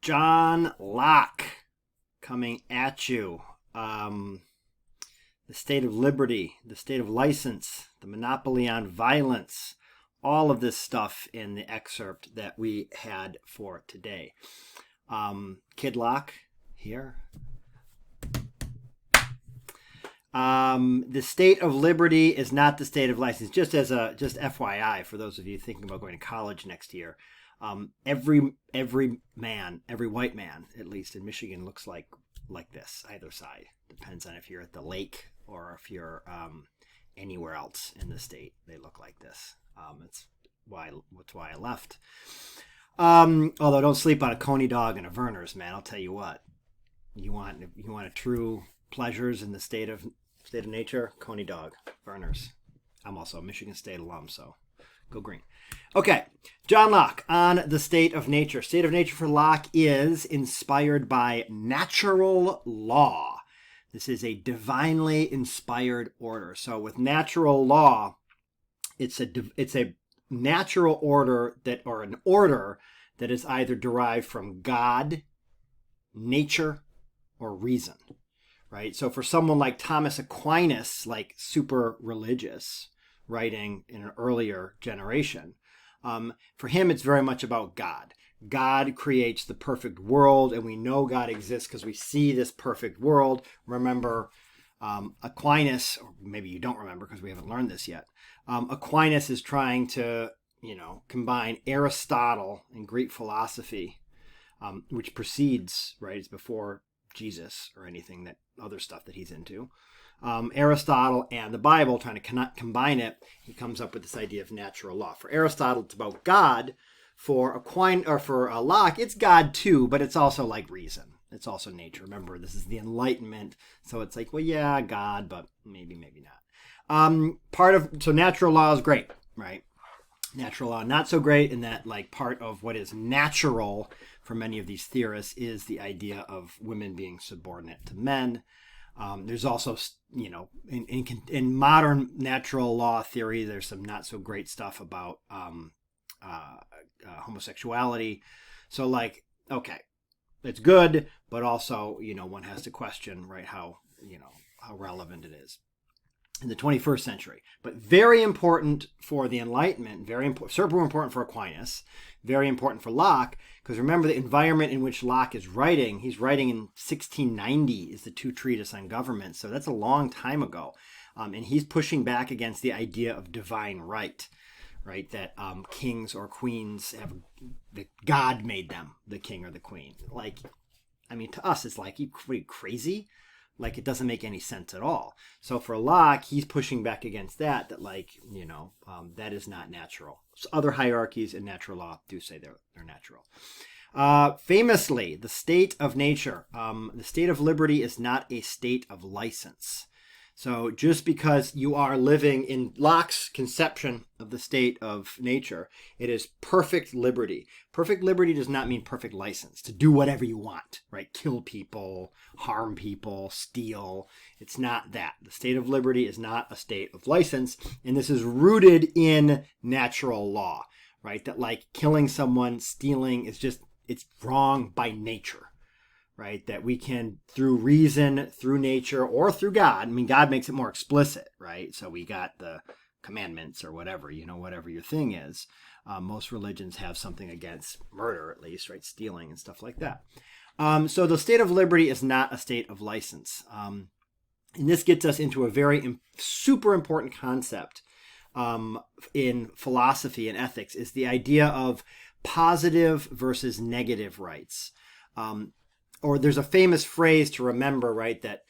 John Locke coming at you. The state of liberty, the state of license, the monopoly on violence, all of this stuff in the excerpt that we had for today. Kid Locke here. The state of liberty is not the state of license. Just FYI for those of you thinking about going to college next year, every man, every white man, at least in Michigan, looks like this. Either side depends on if you're at the lake or if you're anywhere else in the state. They look like this. That's why I left. Although don't sleep on a Coney dog and a Verner's, man. I'll tell you what. You want a true pleasures in the state of nature, Coney dog, Verner's. I'm also a Michigan State alum, so go green. Okay, John Locke on the state of nature. State of nature for Locke is inspired by natural law. This is a divinely inspired order. So with natural law, it's a natural order an order that is either derived from God, nature, or reason. Right? So for someone like Thomas Aquinas, like super religious, writing in an earlier generation, for him it's very much about God. God creates the perfect world, and we know God exists because we see this perfect world. Remember, Aquinas, or maybe you don't remember because we haven't learned this yet. Aquinas is trying to, combine Aristotle and Greek philosophy, which precedes, right? It's before Jesus or anything that other stuff that he's into. Aristotle and the Bible, trying to combine it, he comes up with this idea of natural law. For Aristotle, it's about God. For Locke, it's God too, but it's also like reason. It's also nature. Remember, this is the Enlightenment, so it's like, well, yeah, God, but maybe not. So natural law is great, right? Natural law not so great in that, like, part of what is natural for many of these theorists is the idea of women being subordinate to men. There's also, in modern natural law theory, there's some not so great stuff about homosexuality. So, like, okay, it's good, but also, one has to question, right, how relevant it is in the 21st century. But very important for the Enlightenment, super important for Aquinas, very important for Locke, because remember the environment in which Locke is writing. He's writing in 1690 is the two treatise on government, so that's a long time ago. And he's pushing back against the idea of divine right, that kings or queens that God made them the king or the queen. Like, I mean, to us, it's like, you crazy? Like, it doesn't make any sense at all. So for Locke, he's pushing back against that that is not natural. So other hierarchies in natural law do say they're natural. Famously, the state of nature, the state of liberty is not a state of license. So just because you are living in Locke's conception of the state of nature, it is perfect liberty. Perfect liberty does not mean perfect license to do whatever you want, right? Kill people, harm people, steal. It's not that. The state of liberty is not a state of license. And this is rooted in natural law, right? That, like, killing someone, stealing it's wrong by nature. Right, that we can, through reason, through nature, or through God. I mean, God makes it more explicit, right? So we got the commandments or whatever, whatever your thing is. Most religions have something against murder, at least, right? Stealing and stuff like that. So the state of liberty is not a state of license. And this gets us into a very super important concept in philosophy and ethics, is the idea of positive versus negative rights. Or there's a famous phrase to remember, right, that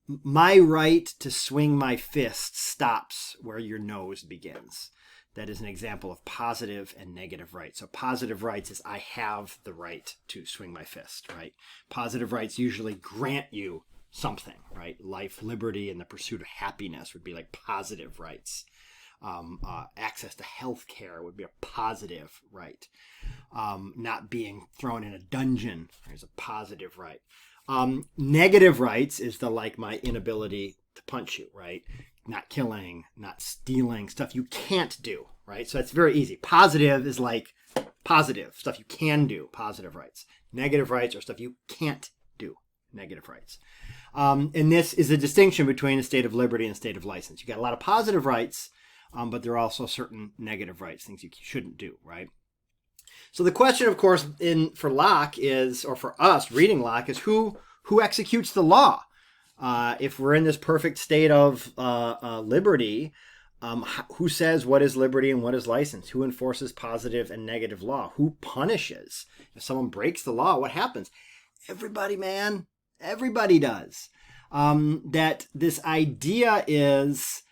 my right to swing my fist stops where your nose begins. That is an example of positive and negative rights. So positive rights is I have the right to swing my fist, right? Positive rights usually grant you something, right? Life, liberty, and the pursuit of happiness would be like positive rights. Access to health care would be a positive right. Not being thrown in a dungeon is a positive right. Negative rights is my inability to punch you, right? Not killing, not stealing, stuff you can't do, right? So it's very easy. Positive is like, Positive, stuff you can do, positive rights. Negative rights are stuff you can't do, negative rights. And this is a distinction between a state of liberty and a state of license. You got a lot of positive rights, but there are also certain negative rights, things you shouldn't do, right? So the question, of course, for Locke is, or for us reading Locke, is who executes the law? If we're in this perfect state of liberty, who says what is liberty and what is license? Who enforces positive and negative law? Who punishes? If someone breaks the law, what happens? Everybody, man. Everybody does. That this idea is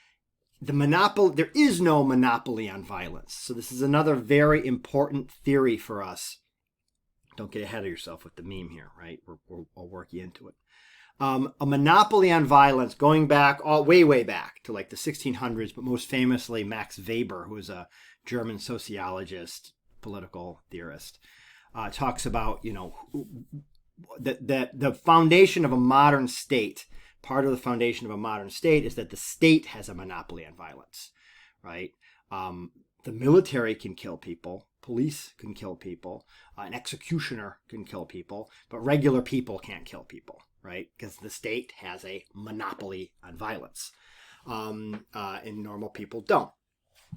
the monopoly. There is no monopoly on violence. So this is another very important theory for us. Don't get ahead of yourself with the meme here, right? I'll work you into it. A monopoly on violence going back way back to like the 1600s, but most famously Max Weber, who is a German sociologist, political theorist, talks about, that the foundation of a modern state, part of the foundation of a modern state is that the state has a monopoly on violence, right? The military can kill people, police can kill people, an executioner can kill people, but regular people can't kill people. Right? Because the state has a monopoly on violence. And normal people don't.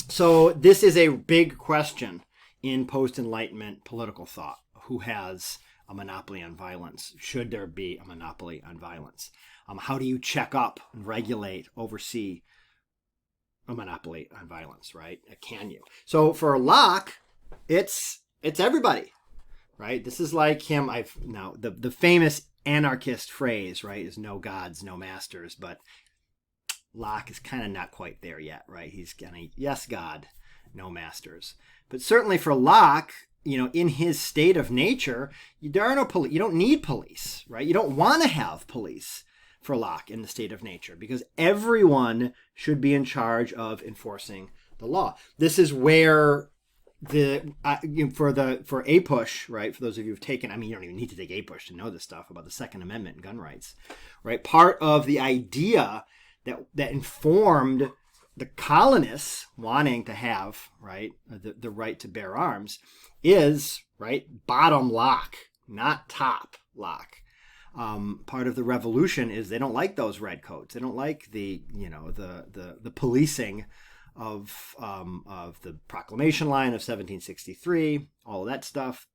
So this is a big question in post-Enlightenment political thought. Who has a monopoly on violence? Should there be a monopoly on violence? How do you check up, regulate, oversee a monopoly on violence, right? Can you? So for Locke, it's everybody, right? This is like him. The famous anarchist phrase, right, is no gods, no masters, but Locke is kind of not quite there yet, right? He's gonna, yes, God, no masters. But certainly for Locke, in his state of nature, there are no police. You don't need police, right? You don't want to have police for Locke in the state of nature because everyone should be in charge of enforcing the law. This is where for APUSH, right? For those of you who've taken, you don't even need to take APUSH to know this stuff about the Second Amendment and gun rights, right? Part of the idea that informed the colonists wanting to have, right, the right to bear arms is, right, bottom lock, not top lock. Part of the revolution is they don't like those redcoats. They don't like the policing of the Proclamation Line of 1763, all of that stuff.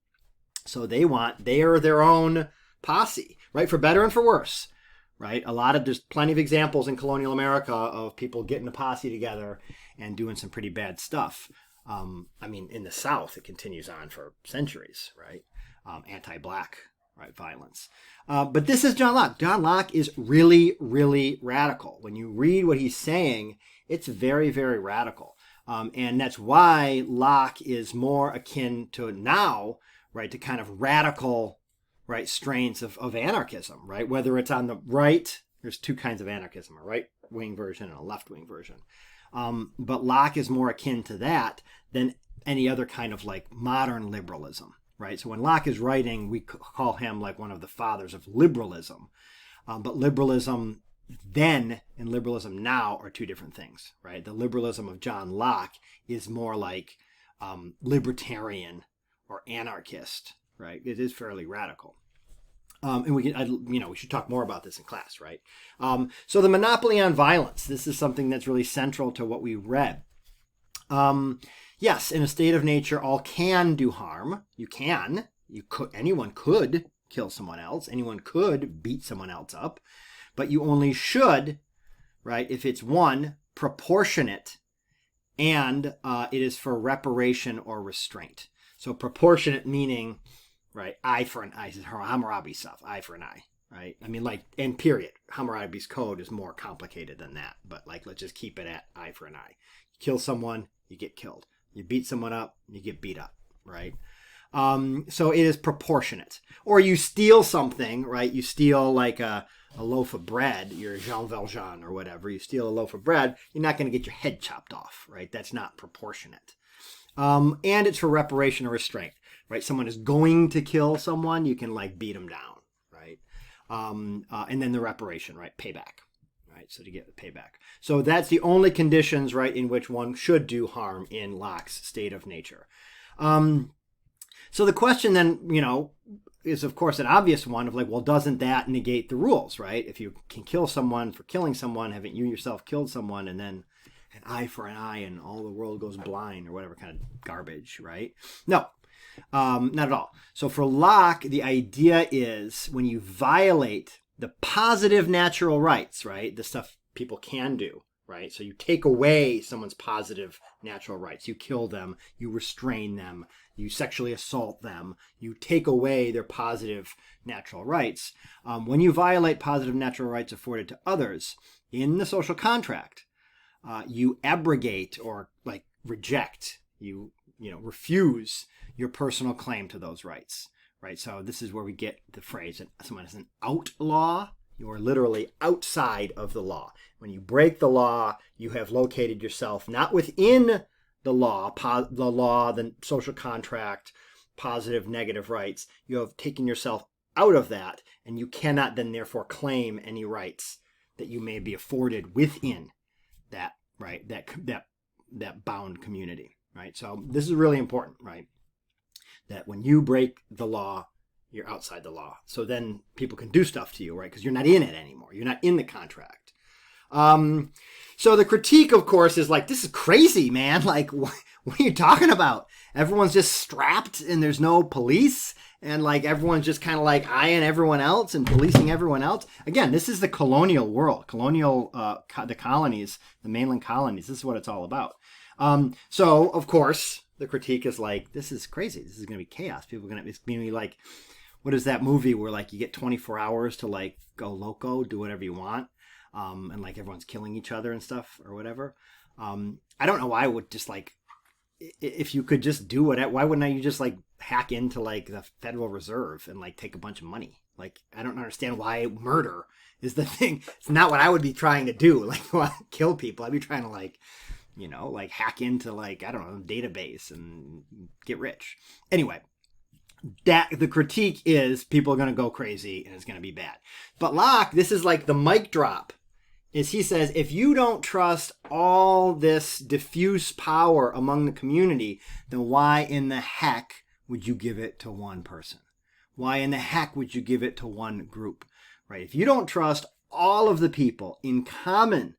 So they are their own posse, right? For better and for worse, right? There's plenty of examples in colonial America of people getting a posse together and doing some pretty bad stuff. In the South, it continues on for centuries, right? Anti-black, right, violence. But this is John Locke. John Locke is really, really radical. When you read what he's saying, it's very, very radical. And that's why Locke is more akin to now, right, to kind of radical, right, strains of anarchism, right? Whether it's on the right, there's two kinds of anarchism, a right-wing version and a left-wing version. But Locke is more akin to that than any other kind of like modern liberalism, right? So when Locke is writing, we call him like one of the fathers of liberalism. But liberalism then and liberalism now are two different things, right? The liberalism of John Locke is more like libertarian or anarchist, right? It is fairly radical. And we should talk more about this in class, right? So the monopoly on violence, this is something that's really central to what we read. Yes, in a state of nature, all can do harm. Anyone could kill someone else. Anyone could beat someone else up. But you only should, right, if it's one, proportionate, and it is for reparation or restraint. So proportionate meaning, right, eye for an eye. This is Hammurabi stuff, eye for an eye, right? And period. Hammurabi's code is more complicated than that. But let's just keep it at eye for an eye. You kill someone, you get killed. You beat someone up, you get beat up, right? So it is proportionate. Or you steal something, right? You steal like a loaf of bread, you're Jean Valjean or whatever, you steal a loaf of bread, you're not going to get your head chopped off, right? That's not proportionate. And it's for reparation or restraint, right? Someone is going to kill someone, you can beat them down, right? And then the reparation, right? Payback, right? So to get the payback. So that's the only conditions, right, in which one should do harm in Locke's state of nature. So the question then, is of course an obvious one of like, well, doesn't that negate the rules, right? If you can kill someone for killing someone, haven't you yourself killed someone, and then an eye for an eye and all the world goes blind or whatever kind of garbage, right? No, not at all. So for Locke, the idea is when you violate the positive natural rights, right? The stuff people can do, right? So you take away someone's positive natural rights. You kill them, you restrain them, you sexually assault them, you take away their positive natural rights. When you violate positive natural rights afforded to others in the social contract, you abrogate or like reject, you refuse your personal claim to those rights, right? So this is where we get the phrase that someone is an outlaw. You are literally outside of the law. When you break the law, you have located yourself not within the law, the social contract, positive, negative rights. You have taken yourself out of that, and you cannot then therefore claim any rights that you may be afforded within that, right? That bound community, right? So this is really important, right? That when you break the law, you're outside the law. So then people can do stuff to you, right? Because you're not in it anymore. You're not in the contract. So the critique, of course, is like, this is crazy, man. Like, what are you talking about? Everyone's just strapped and there's no police. And like, everyone's just kind of like eyeing everyone else and policing everyone else. Again, this is the colonial world, the colonies, the mainland colonies. This is what it's all about. So, of course, the critique is like, this is crazy. This is going to be chaos. People are going to be like, what is that movie where like you get 24 hours to like go loco, do whatever you want, and like everyone's killing each other and stuff or whatever. I don't know why I would just like, if you could just do why wouldn't you just like hack into like the Federal Reserve and like take a bunch of money? Like, I don't understand why murder is the thing. It's not what I would be trying to do. Like, kill people. I'd be trying to like, like hack into like, I don't know, database and get rich. Anyway, that the critique is people are going to go crazy and it's going to be bad. But Locke, this is like the mic drop, is he says, if you don't trust all this diffuse power among the community, then why in the heck would you give it to one person? Why in the heck would you give it to one group, right? If you don't trust all of the people in common,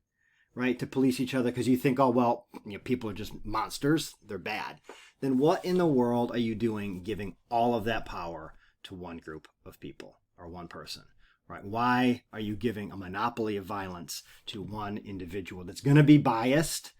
right, to police each other because you think, oh, well, people are just monsters, they're bad, then what in the world are you doing giving all of that power to one group of people or one person, right? Why are you giving a monopoly of violence to one individual that's going to be biased,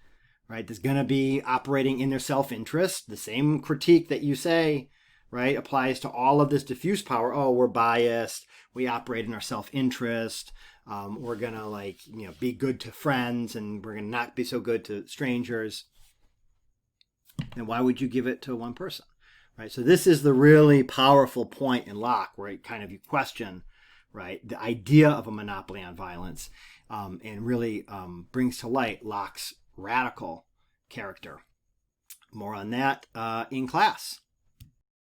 right? That's going to be operating in their self-interest. The same critique that you say, right, applies to all of this diffuse power. Oh, we're biased. We operate in our self-interest. We're going to be good to friends and we're going to not be so good to strangers. And why would you give it to one person, right? So this is the really powerful point in Locke where it kind of you question, right, the idea of a monopoly on violence, and really brings to light Locke's radical character. More on that in class.